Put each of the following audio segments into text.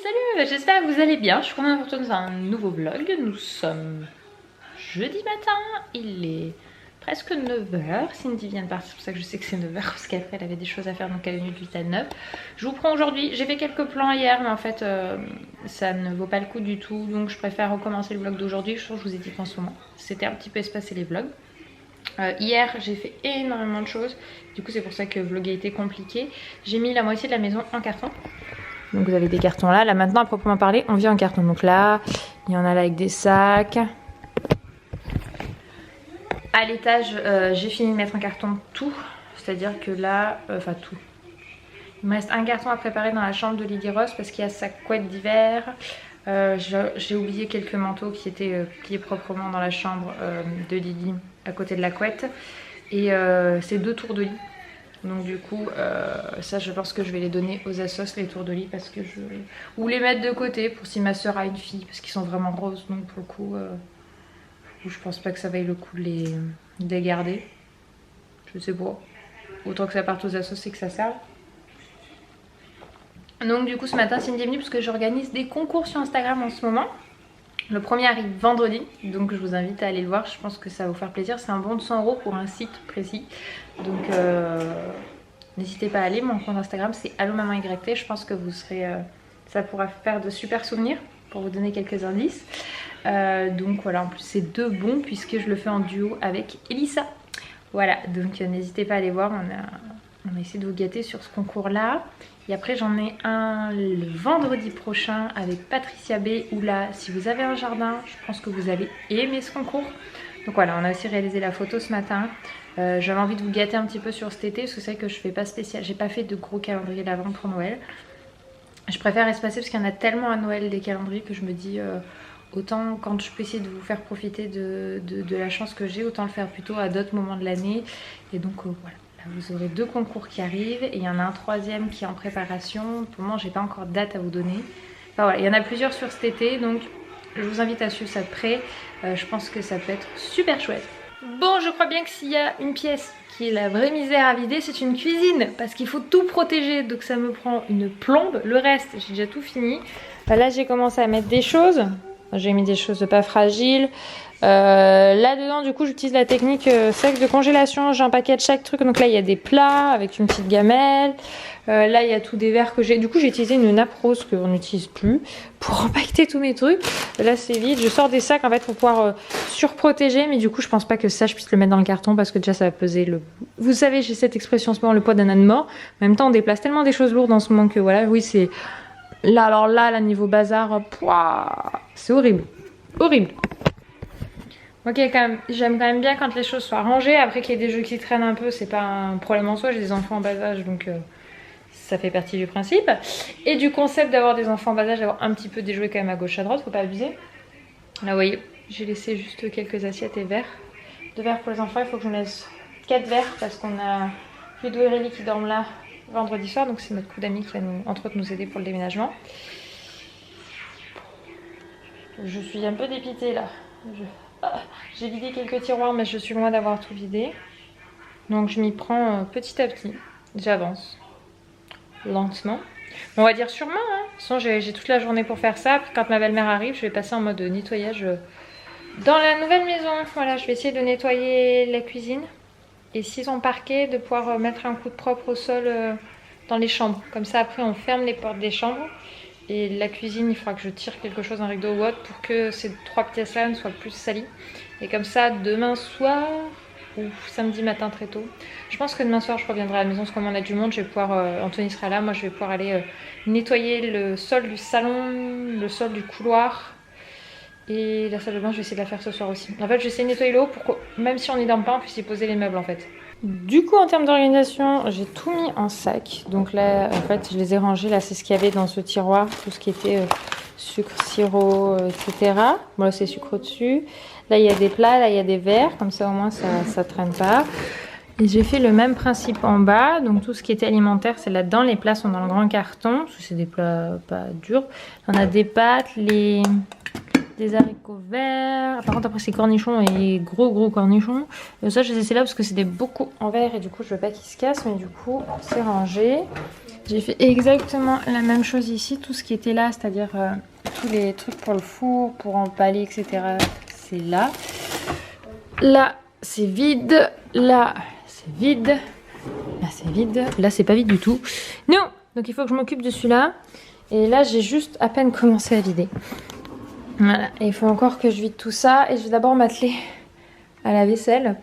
salut, j'espère que vous allez bien. Je suis contente de vous retrouver dans un nouveau vlog. Nous sommes jeudi matin, il est presque 9h. Cindy vient de partir, c'est pour ça que je sais que c'est 9h, parce qu'après elle avait des choses à faire, donc elle est venue de 8 à 9. Je vous prends aujourd'hui, j'ai fait quelques plans hier, mais en fait ça ne vaut pas le coup du tout, donc je préfère recommencer le vlog d'aujourd'hui. Je vous ai dit qu'en ce moment, c'était un petit peu espacé les vlogs. Hier j'ai fait énormément de choses, du coup c'est pour ça que le vlog a été compliqué. J'ai mis la moitié de la maison en carton. Donc vous avez des cartons là. Là maintenant à proprement parler on vit en carton. Donc là il y en a là avec des sacs. À l'étage j'ai fini de mettre en carton tout. C'est à dire que là, enfin tout. Il me reste un carton à préparer dans la chambre de Lily Rose parce qu'il y a sa couette d'hiver. J'ai oublié quelques manteaux qui étaient pliés proprement dans la chambre de Lily à côté de la couette. Et c'est 2 tours de lit. Donc du coup ça je pense que je vais les donner aux assos, les tours de lit, parce que ou les mettre de côté pour si ma soeur a une fille, parce qu'ils sont vraiment grosses, donc pour le coup je pense pas que ça vaille le coup de les garder. Je sais pas, autant que ça parte aux assos et que ça serve. Donc du coup ce matin Cindy est venue parce que j'organise des concours sur Instagram en ce moment. Le premier arrive vendredi, donc je vous invite à aller le voir, je pense que ça va vous faire plaisir. C'est un bon de 100 € pour un site précis. Donc n'hésitez pas à aller, mon compte Instagram c'est allomaman_yt. Je pense que vous serez, ça pourra faire de super souvenirs pour vous donner quelques indices. Donc voilà, en plus c'est 2 bons puisque je le fais en duo avec Elissa. Voilà, donc n'hésitez pas à aller voir, on a essayé de vous gâter sur ce concours là. Et après j'en ai un le vendredi prochain avec Patricia B, où là si vous avez un jardin, je pense que vous allez aimer ce concours. Donc voilà, on a aussi réalisé la photo ce matin. J'avais envie de vous gâter un petit peu sur cet été, parce que c'est vrai que je fais pas spécial, j'ai pas fait de gros calendrier d'avant pour Noël. Je préfère espacer parce qu'il y en a tellement à Noël des calendriers que je me dis autant quand je peux essayer de vous faire profiter de la chance que j'ai, autant le faire plutôt à d'autres moments de l'année. Et donc voilà. Vous aurez 2 concours qui arrivent et il y en a un 3e qui est en préparation. Pour le moment j'ai pas encore de date à vous donner. Enfin voilà, il y en a plusieurs sur cet été, donc je vous invite à suivre ça de près. Je pense que ça peut être super chouette. Bon, je crois bien que s'il y a une pièce qui est la vraie misère à vider, c'est une cuisine, parce qu'il faut tout protéger, donc ça me prend une plombe. Le reste j'ai déjà tout fini. Là j'ai commencé à mettre des choses. J'ai mis des choses pas fragiles. Là dedans du coup j'utilise la technique sec de congélation. J'ai un paquet de chaque truc. Donc là il y a des plats avec une petite gamelle. Là il y a tous des verres que j'ai. Du coup j'ai utilisé une nappe rose qu'on n'utilise plus pour empaqueter tous mes trucs. Là c'est vide. Je sors des sacs en fait pour pouvoir surprotéger. Mais du coup je pense pas que ça je puisse le mettre dans le carton, parce que déjà ça va peser le... Vous savez, j'ai cette expression en ce moment, le poids d'un âne mort. En même temps on déplace tellement des choses lourdes en ce moment que voilà, oui c'est... Là alors là niveau bazar, c'est horrible. Horrible. Ok, j'aime quand même bien quand les choses soient rangées. Après qu'il y ait des jeux qui traînent un peu, c'est pas un problème en soi. J'ai des enfants en bas âge, donc ça fait partie du principe. Et du concept d'avoir des enfants en bas âge, d'avoir un petit peu des jouets quand même à gauche à droite, faut pas abuser. Là vous voyez, j'ai laissé juste quelques assiettes et verres. 2 verres pour les enfants, il faut que je me laisse 4 verres parce qu'on a Ludo et Réli qui dorment là vendredi soir. Donc c'est notre coup d'amis qui va entre autres nous aider pour le déménagement. Je suis un peu dépitée là. J'ai vidé quelques tiroirs, mais je suis loin d'avoir tout vidé. Donc je m'y prends petit à petit. J'avance lentement. On va dire sûrement, hein. De toute façon j'ai toute la journée pour faire ça. Puis quand ma belle-mère arrive, je vais passer en mode nettoyage dans la nouvelle maison. Voilà, je vais essayer de nettoyer la cuisine. Et s'ils ont parquet, de pouvoir mettre un coup de propre au sol dans les chambres. Comme ça après on ferme les portes des chambres. Et la cuisine, il faudra que je tire quelque chose, un rideau ou autre, pour que ces 3 pièces-là ne soient plus salies. Et comme ça, demain soir ou samedi matin très tôt, je pense que demain soir je reviendrai à la maison, parce que comme on a du monde, je vais pouvoir, Anthony sera là, moi je vais pouvoir aller nettoyer le sol du salon, le sol du couloir. Et la salle de bain, je vais essayer de la faire ce soir aussi. En fait, je vais essayer de nettoyer le haut pour que, même si on n'y dorme pas, on puisse y poser les meubles en fait. Du coup en termes d'organisation, j'ai tout mis en sac. Donc là en fait je les ai rangés. Là c'est ce qu'il y avait dans ce tiroir, tout ce qui était sucre, sirop, etc. Bon là c'est sucre dessus. Là il y a des plats, là il y a des verres. Comme ça au moins ça traîne pas. Et j'ai fait le même principe en bas. Donc tout ce qui était alimentaire c'est là-dedans. Les plats sont dans le grand carton, parce que c'est des plats pas durs. On a des pâtes, des haricots verts. Par contre après c'est cornichons et gros cornichons. Ça je les ai laissés là parce que c'était beaucoup en verre et du coup je veux pas qu'ils se cassent, mais du coup c'est rangé. J'ai fait exactement la même chose ici. Tout ce qui était là, c'est-à-dire tous les trucs pour le four, pour emballer, etc. C'est là. Là, c'est vide. Là, c'est vide. Là, c'est vide. Là, c'est pas vide du tout. Non! Donc, il faut que je m'occupe de celui-là. Et là, j'ai juste à peine commencé à vider. Voilà. Et il faut encore que je vide tout ça. Et je vais d'abord m'atteler à la vaisselle.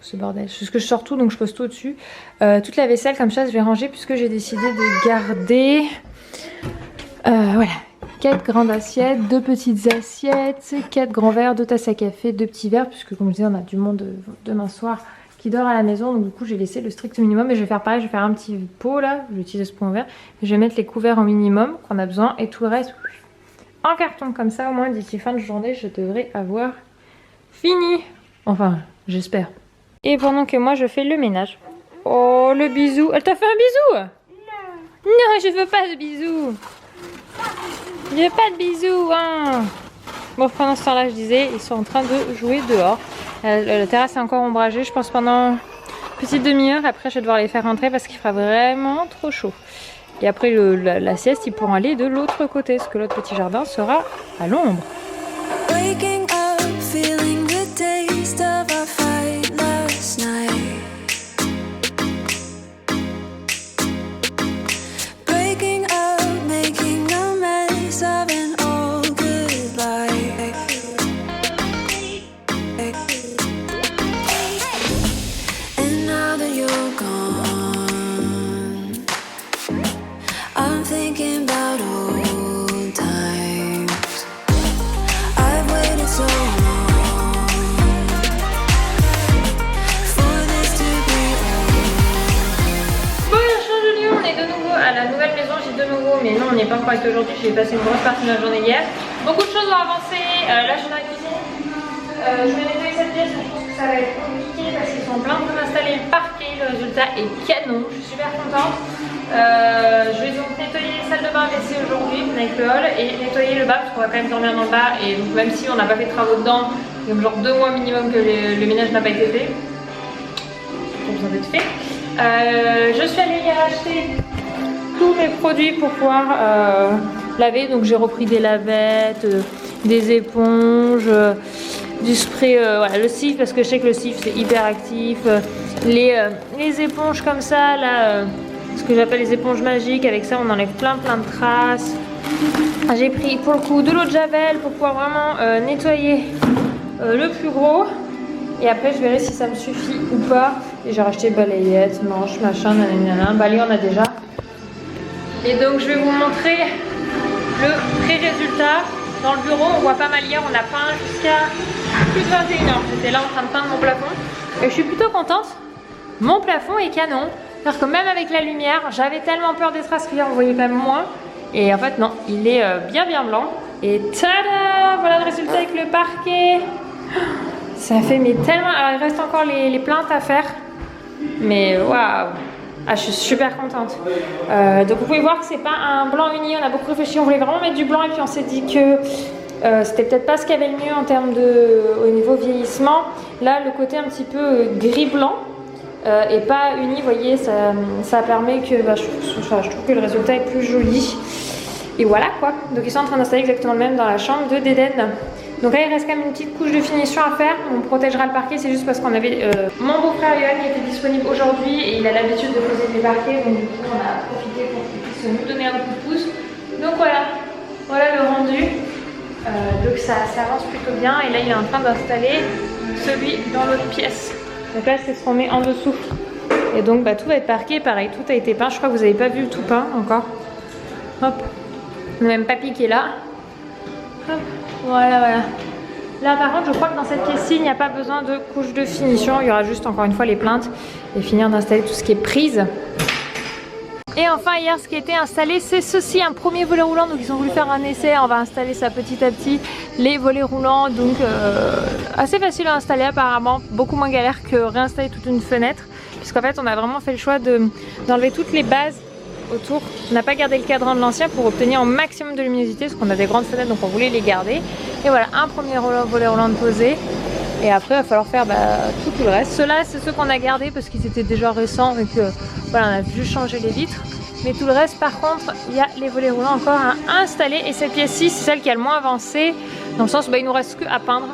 Ce bordel. Parce que je sors tout, donc je pose tout au-dessus. Toute la vaisselle, comme ça, je vais ranger puisque j'ai décidé de garder... voilà. 4 grandes assiettes, 2 petites assiettes, 4 grands verres, 2 tasses à café, 2 petits verres. Puisque, comme je disais, on a du monde demain soir qui dort à la maison. Donc, du coup, j'ai laissé le strict minimum. Et je vais faire pareil. Je vais faire un petit pot, là. Je vais utiliser ce pot en verre. Je vais mettre les couverts au minimum qu'on a besoin. Et tout le reste en carton. Comme ça, au moins, d'ici fin de journée, je devrais avoir fini. Enfin, j'espère. Et pendant que moi je fais le ménage. Oh, le bisou. Elle t'a fait un bisou? Non. Non, je veux pas de bisou. Je veux pas de bisou, hein. Bon, pendant ce temps-là, je disais, ils sont en train de jouer dehors. La terrasse est encore ombragée, je pense pendant une petite demi-heure. Après, je vais devoir les faire rentrer parce qu'il fera vraiment trop chaud. Et après la sieste, ils pourront aller de l'autre côté, parce que l'autre petit jardin sera à l'ombre. Mais non, on n'est pas encore été aujourd'hui, j'ai passé une grosse partie de la journée hier. Beaucoup de choses ont avancé, là je suis dans la cuisine. Je vais nettoyer cette pièce, mais je pense que ça va être compliqué parce qu'ils sont en plein de m'installer le parquet. Le résultat est canon, je suis super contente. Je vais donc nettoyer les salles de bain WC aujourd'hui avec le hall et nettoyer le bas parce qu'on va quand même dormir dans le bas. Et donc, même si on n'a pas fait de travaux dedans, il y a genre 2 mois minimum que le ménage n'a pas été fait. Pas besoin d'être fait. Je suis allée hier acheter tous mes produits pour pouvoir laver. Donc j'ai repris des lavettes, des éponges, du spray, voilà, le cif parce que je sais que le cif c'est hyper actif, les éponges comme ça là, ce que j'appelle les éponges magiques, avec ça on enlève plein de traces. J'ai pris pour le coup de l'eau de javel pour pouvoir vraiment nettoyer le plus gros. Et après je verrai si ça me suffit ou pas. Et j'ai racheté balayettes, manches, machin, nanana. Balai on a déjà. Et donc je vais vous montrer le pré-résultat. Dans le bureau, on voit pas mal hier, on a peint jusqu'à plus de 21h. J'étais là en train de peindre mon plafond. Et je suis plutôt contente. Mon plafond est canon. C'est-à-dire que même avec la lumière, j'avais tellement peur des traces qu'hier on voyait quand même moins. Et en fait non, il est bien blanc. Et tada! Voilà le résultat avec le parquet. Ça fait mais tellement... Alors il reste encore les plaintes à faire. Mais waouh! Ah, je suis super contente. Donc vous pouvez voir que c'est pas un blanc uni. On a beaucoup réfléchi, on voulait vraiment mettre du blanc et puis on s'est dit que c'était peut-être pas ce qu'il y avait le mieux en termes au niveau vieillissement. Là, le côté un petit peu gris-blanc et pas uni, vous voyez, ça permet que je trouve que le résultat est plus joli. Et voilà quoi. Donc ils sont en train d'installer exactement le même dans la chambre de Dédène. Donc là il reste quand même une petite couche de finition à faire. On protégera le parquet, c'est juste parce qu'on avait mon beau-frère Yoann qui était disponible aujourd'hui et il a l'habitude de poser des parquets, donc du coup on a profité pour qu'il puisse nous donner un coup de pouce. Donc voilà le rendu. Donc ça avance plutôt bien et là il est en train d'installer celui dans l'autre pièce. Donc là c'est ce qu'on met en dessous. Et donc tout va être parquet, pareil, tout a été peint. Je crois que vous n'avez pas vu tout peint encore. Hop, le même papy qui est là. Hop. Voilà. Là par contre je crois que dans cette pièce-ci il n'y a pas besoin de couche de finition. Il y aura juste encore une fois les plaintes et finir d'installer tout ce qui est prise. Et enfin hier ce qui a été installé c'est ceci, un premier volet roulant. Donc ils ont voulu faire un essai, on va installer ça petit à petit. Les volets roulants donc assez facile à installer apparemment. Beaucoup moins galère que réinstaller toute une fenêtre. Puisqu'en fait on a vraiment fait le choix d'enlever toutes les bases autour. On n'a pas gardé le cadran de l'ancien pour obtenir un maximum de luminosité parce qu'on a des grandes fenêtres donc on voulait les garder. Et voilà, un premier volet roulant de posé. Et après il va falloir faire tout le reste. Ceux-là c'est ceux qu'on a gardés parce qu'ils étaient déjà récents et que voilà, on a juste changé les vitres. Mais tout le reste, par contre, il y a les volets roulants encore à installer. Et cette pièce-ci, c'est celle qui a le moins avancé. Dans le sens où il nous reste que à peindre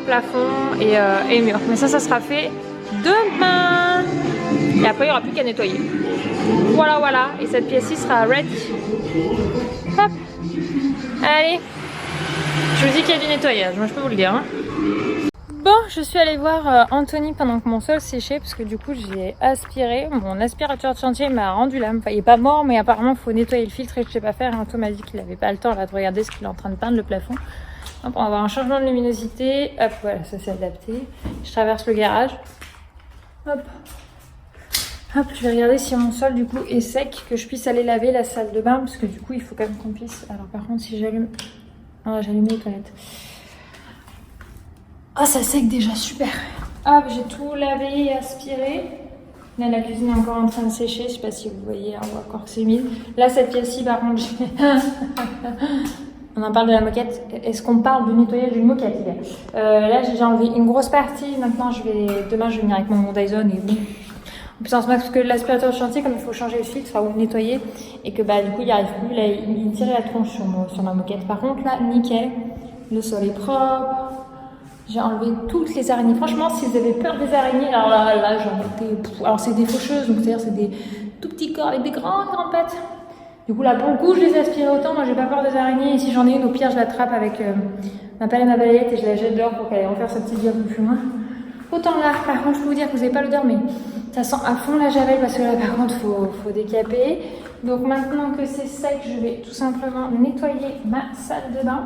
plafond et mur. Mais ça sera fait demain. Et après, il n'y aura plus qu'à nettoyer. Voilà, voilà. Et cette pièce-ci sera ready. Hop. Allez. Je vous dis qu'il y a du nettoyage. Moi, je peux vous le dire. Hein. Bon, je suis allée voir Anthony pendant que mon sol séchait parce que du coup j'ai aspiré. Mon aspirateur de chantier m'a rendu l'âme. Enfin, il n'est pas mort, mais apparemment il faut nettoyer le filtre et je ne sais pas faire. Et Anthony m'a dit qu'il n'avait pas le temps là, de regarder ce qu'il est en train de peindre le plafond. Hop, on va avoir un changement de luminosité. Hop, voilà, ça s'est adapté. Je traverse le garage. Hop. Hop, je vais regarder si mon sol du coup est sec, que je puisse aller laver la salle de bain parce que du coup il faut quand même qu'on puisse. Alors par contre, si j'allume. Ah, j'allume les toilettes. Ah, ça sec déjà, super. Hop, j'ai tout lavé et aspiré. Là, la cuisine est encore en train de sécher. Je sais pas si vous voyez, on voit encore que c'est humide. Là, cette pièce-ci, par contre, on en parle de la moquette. Est-ce qu'on parle du nettoyage d'une moquette, les gars? Là, j'ai enlevé une grosse partie. Maintenant, demain, je vais venir avec mon Dyson et bon. En plus, en ce moment, parce que l'aspirateur de chantier, comme il faut changer le filtre, ou le nettoyer, et que bah, du coup, il n'y arrive plus. Là, il tirait la tronche sur ma moquette. Par contre, là, nickel. Le sol est propre. J'ai enlevé toutes les araignées. Franchement, si vous avez peur des araignées, alors là j'en étais... Alors, c'est des faucheuses, donc c'est-à-dire c'est des tout petits corps avec des grandes pattes. Du coup, là, pour le coup, je les ai aspirées autant. Moi, j'ai pas peur des araignées. Et si j'en ai une, au pire, je l'attrape avec ma pelle et ma balayette et je la jette dehors pour qu'elle aille refaire sa petite vie un peu plus loin. Autant là, par contre, je peux vous dire que vous n'avez pas l'odeur, mais ça sent à fond la javel parce que là, par contre, faut décaper. Donc, maintenant que c'est sec, je vais tout simplement nettoyer ma salle de bain.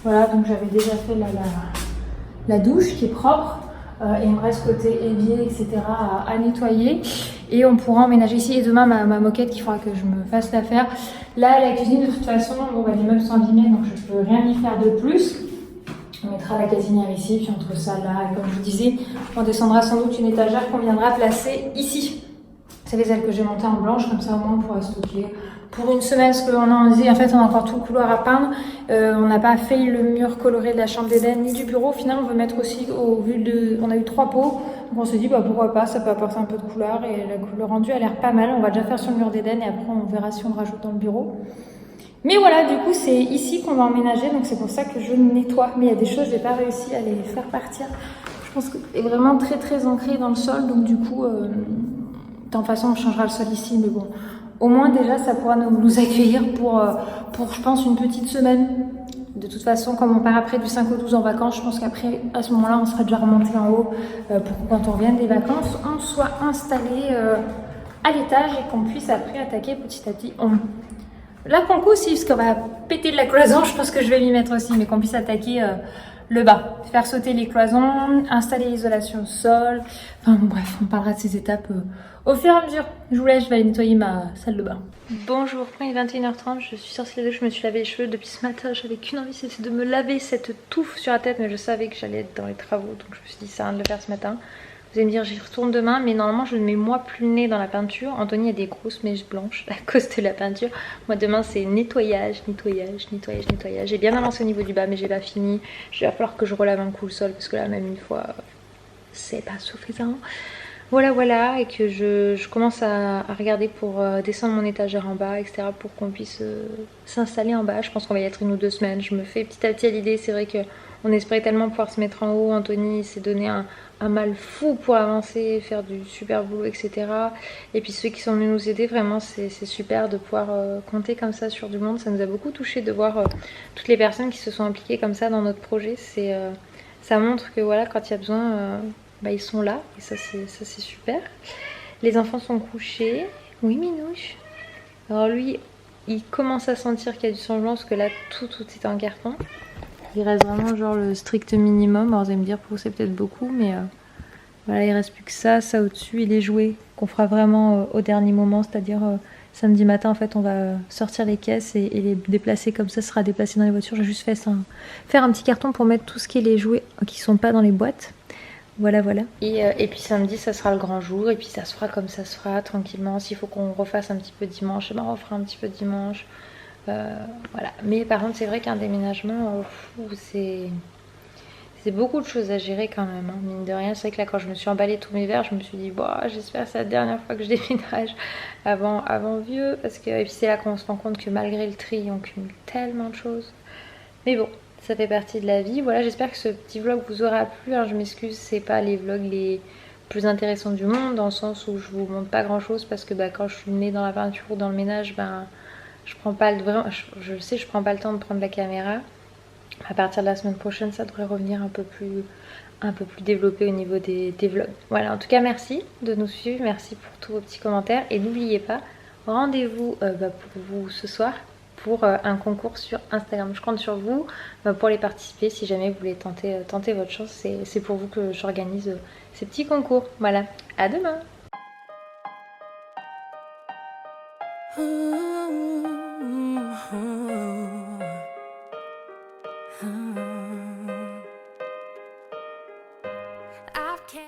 Voilà, donc j'avais déjà fait la douche qui est propre et il me reste côté évier, etc. à nettoyer. Et on pourra emménager ici. Et demain, ma moquette qu'il faudra que je me fasse la faire. Là, la cuisine, de toute façon, bon, bah, les meubles sont abîmés, donc je peux rien y faire de plus. On mettra la gazinière ici, puis entre ça là, et comme je vous disais, on descendra sans doute une étagère qu'on viendra placer ici. C'est les ailes que j'ai montées en blanche, comme ça au moins on pourra stocker pour une semaine, parce qu'on disait en fait on a encore tout le couloir à peindre. On n'a pas fait le mur coloré de la chambre d'Eden ni du bureau. Au final, on veut mettre aussi, on a eu 3 pots, donc on s'est dit bah pourquoi pas, ça peut apporter un peu de couleur et le rendu a l'air pas mal. On va déjà faire sur le mur d'Eden et après on verra si on le rajoute dans le bureau. Mais voilà, du coup, c'est ici qu'on va emménager, donc c'est pour ça que je nettoie. Mais il y a des choses, je n'ai pas réussi à les faire partir. Je pense que c'est vraiment très très ancré dans le sol, donc du coup, de toute façon, on changera le sol ici, mais bon. Au moins, déjà, ça pourra nous accueillir pour, je pense, une petite semaine. De toute façon, comme on part après du 5 au 12 en vacances, je pense qu'après, à ce moment-là, on sera déjà remonté en haut pour que quand on revienne des vacances, on soit installé à l'étage et qu'on puisse après attaquer petit à petit. Là, pour le coup aussi, parce qu'on va péter de la cloison, je pense que je vais m'y mettre aussi, mais qu'on puisse attaquer le bas. Faire sauter les cloisons, installer l'isolation au sol. Enfin bon, bref, on parlera de ces étapes au fur et à mesure. Je vous laisse, je vais aller nettoyer ma salle de bain. Bonjour, il est 21h30, je suis sortie de la douche, je me suis lavé les cheveux depuis ce matin. J'avais qu'une envie, c'était de me laver cette touffe sur la tête, mais je savais que j'allais être dans les travaux, donc je me suis dit ça sert à rien de le faire ce matin. Vous allez me dire j'y retourne demain, mais normalement je ne mets moi plus le nez dans la peinture. Anthony a des grosses mèches blanches à cause de la peinture. Moi demain c'est nettoyage, nettoyage, nettoyage, nettoyage. J'ai bien avancé au niveau du bas mais j'ai pas fini. Il va falloir que je relave un coup le sol parce que là même une fois c'est pas suffisant. Voilà voilà, et que je commence à regarder pour descendre mon étagère en bas, etc. pour qu'on puisse s'installer en bas. Je pense qu'on va y être 1 ou 2 semaines. Je me fais petit à petit à l'idée, c'est vrai qu'on espérait tellement pouvoir se mettre en haut. Anthony s'est donné un mal fou pour avancer, faire du super boulot, etc. Et puis ceux qui sont venus nous aider, vraiment c'est super de pouvoir compter comme ça sur du monde. Ça nous a beaucoup touché de voir toutes les personnes qui se sont impliquées comme ça dans notre projet. Ça montre que voilà, quand il y a besoin, bah, ils sont là et ça c'est super. Les enfants sont couchés. Oui Minouche. Alors lui, il commence à sentir qu'il y a du changement parce que là tout est en carton. Il reste vraiment genre le strict minimum. Alors vous allez me dire pour vous c'est peut-être beaucoup, mais voilà, il reste plus que ça au-dessus et les jouets qu'on fera vraiment au dernier moment, c'est-à-dire samedi matin en fait on va sortir les caisses et les déplacer comme ça sera déplacé dans les voitures. J'ai juste faire un petit carton pour mettre tout ce qui est les jouets qui sont pas dans les boîtes. Voilà voilà. Et puis samedi ça sera le grand jour et puis ça se fera comme ça se fera tranquillement. S'il faut qu'on refasse un petit peu dimanche, ben on refera un petit peu dimanche. Voilà, mais par contre c'est vrai qu'un déménagement c'est c'est beaucoup de choses à gérer quand même, hein, mine de rien. C'est vrai que là quand je me suis emballé tous mes verres, je me suis dit bah, j'espère que c'est la dernière fois que je déménage avant vieux, parce que et puis c'est là qu'on se rend compte que malgré le tri on cumule tellement de choses. Mais bon, ça fait partie de la vie. Voilà, j'espère que ce petit vlog vous aura plu, hein. Je m'excuse, c'est pas les vlogs les plus intéressants du monde, dans le sens où je vous montre pas grand chose, parce que bah, quand je suis née dans la peinture ou dans le ménage, ben je prends pas le vraiment, je le sais, je prends pas le temps de prendre la caméra. À partir de la semaine prochaine, ça devrait revenir un peu plus développé au niveau des vlogs. Voilà, en tout cas, merci de nous suivre, merci pour tous vos petits commentaires. Et n'oubliez pas, rendez-vous pour vous ce soir pour un concours sur Instagram. Je compte sur vous pour les participer si jamais vous voulez tenter votre chance. C'est pour vous que j'organise ces petits concours. Voilà, à demain!